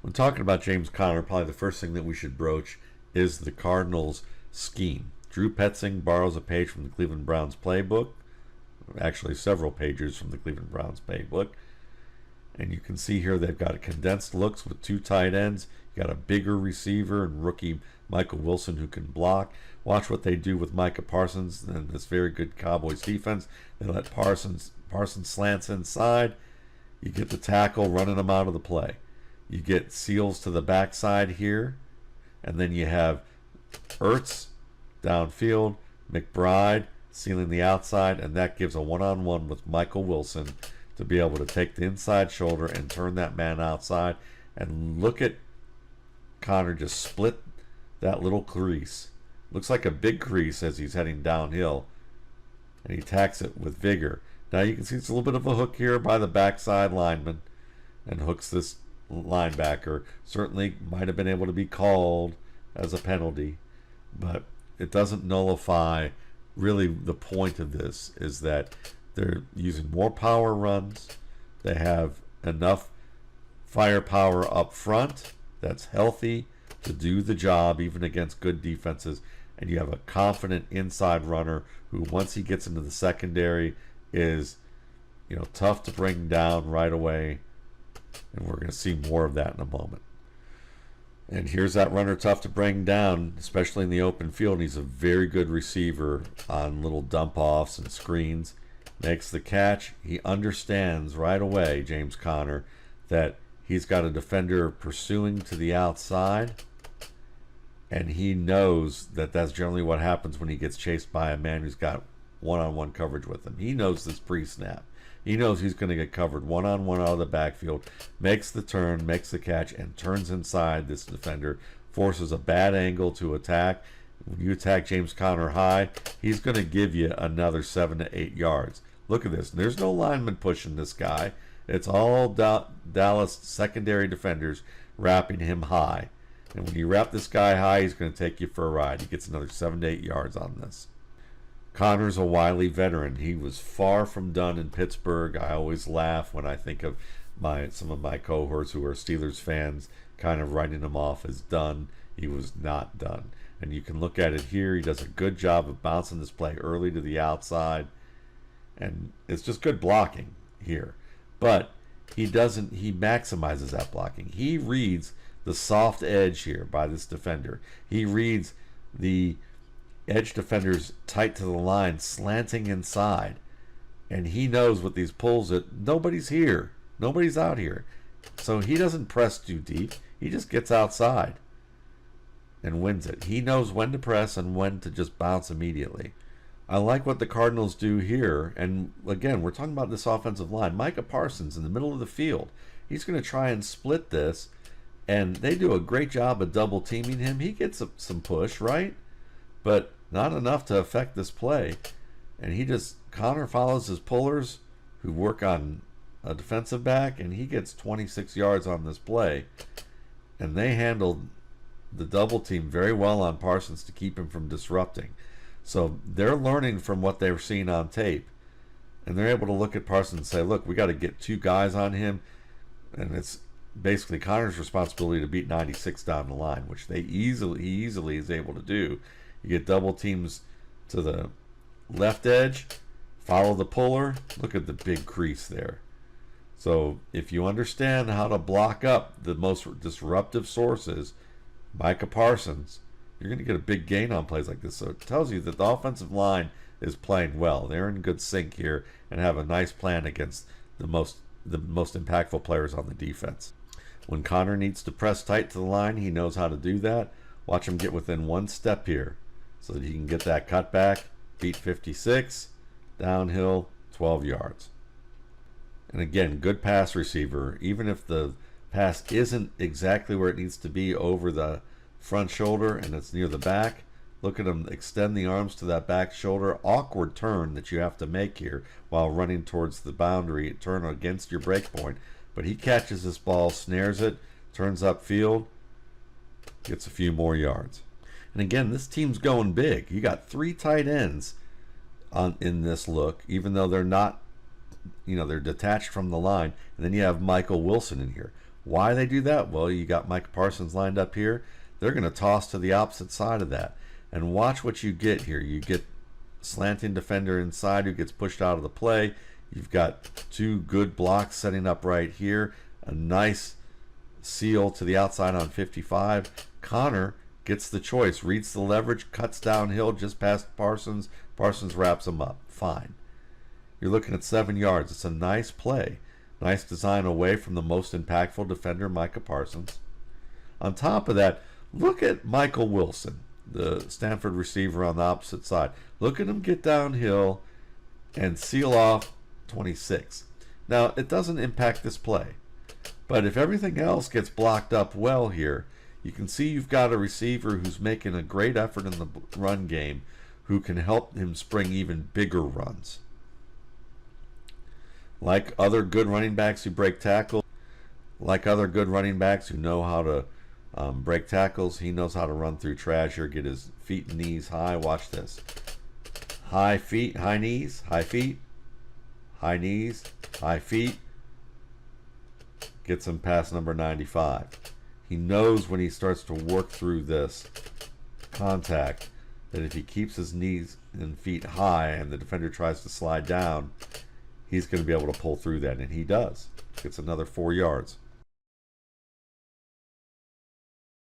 When talking about James Conner, probably the first thing that we should broach is the Cardinals' scheme. Drew Petzing borrows a page from the Cleveland Browns playbook, actually several pages from the Cleveland Browns playbook. And you can see here they've got condensed looks with two tight ends. You got a bigger receiver and rookie Michael Wilson who can block. Watch what they do with Micah Parsons and this very good Cowboys defense. They let Parsons slants inside. You get the tackle running them out of the play. You get seals to the backside here. And then you have Ertz downfield, McBride sealing the outside, and that gives a one-on-one with Michael Wilson to be able to take the inside shoulder and turn that man outside. And look at Conner just split that little crease. Looks like a big crease as he's heading downhill. And he attacks it with vigor. Now you can see it's a little bit of a hook here by the backside lineman. And hooks this linebacker. Certainly might have been able to be called as a penalty. But it doesn't nullify really the point of this is that they're using more power runs. They have enough firepower up front that's healthy to do the job even against good defenses. And you have a confident inside runner who, once he gets into the secondary, is tough to bring down right away. And we're going to see more of that in a moment. And here's that runner tough to bring down, especially in the open field. He's a very good receiver on little dump-offs and screens. Makes the catch. He understands right away, James Conner, that he's got a defender pursuing to the outside. And he knows that that's generally what happens when he gets chased by a man who's got one-on-one coverage with him. He knows this pre-snap. He knows he's going to get covered one-on-one out of the backfield, makes the turn, makes the catch, and turns inside this defender, forces a bad angle to attack. When you attack James Conner high, he's going to give you another 7 to 8 yards. Look at this. There's no lineman pushing this guy. It's all Dallas secondary defenders wrapping him high. And when you wrap this guy high, he's going to take you for a ride. He gets another 7 to 8 yards on this. Conner's a wily veteran. He was far from done in Pittsburgh. I always laugh when I think of some of my cohorts who are Steelers fans kind of writing him off as done. He was not done. And you can look at it here. He does a good job of bouncing this play early to the outside. And it's just good blocking here. But he maximizes that blocking. He reads the soft edge here by this defender. He reads the edge defenders tight to the line, slanting inside. And he knows with these pulls that nobody's here. Nobody's out here. So he doesn't press too deep. He just gets outside and wins it. He knows when to press and when to just bounce immediately. I like what the Cardinals do here. And again, we're talking about this offensive line. Micah Parsons in the middle of the field. He's going to try and split this. And they do a great job of double teaming him. He gets some push, right? But not enough to affect this play. And Conner follows his pullers who work on a defensive back, and he gets 26 yards on this play. And they handled the double team very well on Parsons to keep him from disrupting. So they're learning from what they were seeing on tape. And they're able to look at Parsons and say, look, we got to get 2 guys on him. And it's basically Conner's responsibility to beat 96 down the line, which he easily is able to do. You get double teams to the left edge, follow the puller. Look at the big crease there. So if you understand how to block up the most disruptive sources, Micah Parsons, you're going to get a big gain on plays like this. So it tells you that the offensive line is playing well. They're in good sync here and have a nice plan against the most impactful players on the defense. When Conner needs to press tight to the line, he knows how to do that. Watch him get within 1 step here so that he can get that cutback, beat 56, downhill, 12 yards. And again, good pass receiver. Even if the pass isn't exactly where it needs to be over the front shoulder and it's near the back, look at him extend the arms to that back shoulder. Awkward turn that you have to make here while running towards the boundary. Turn against your break point. But he catches this ball, snares it, turns upfield, gets a few more yards. And again, this team's going big. You got 3 tight ends in this look, even though they're not, they're detached from the line. And then you have Michael Wilson in here. Why they do that? Well, you got Micah Parsons lined up here. They're going to toss to the opposite side of that. And watch what you get here. You get slanting defender inside who gets pushed out of the play. You've got two good blocks setting up right here. A nice seal to the outside on 55. Connor gets the choice, reads the leverage, cuts downhill just past Parsons. Parsons wraps him up. Fine. You're looking at 7 yards. It's a nice play. Nice design away from the most impactful defender, Micah Parsons. On top of that, look at Michael Wilson, the Stanford receiver on the opposite side. Look at him get downhill and seal off 26. Now, it doesn't impact this play, but if everything else gets blocked up well here, you can see you've got a receiver who's making a great effort in the run game who can help him spring even bigger runs. Like other good running backs who break tackles, like other good running backs who know how to break tackles, he knows how to run through trash here, get his feet and knees high. Watch this. High feet, high knees, high feet, high knees, high feet. Gets him past number 95. He knows when he starts to work through this contact that if he keeps his knees and feet high and the defender tries to slide down, he's going to be able to pull through that, and he does. Gets another 4 yards.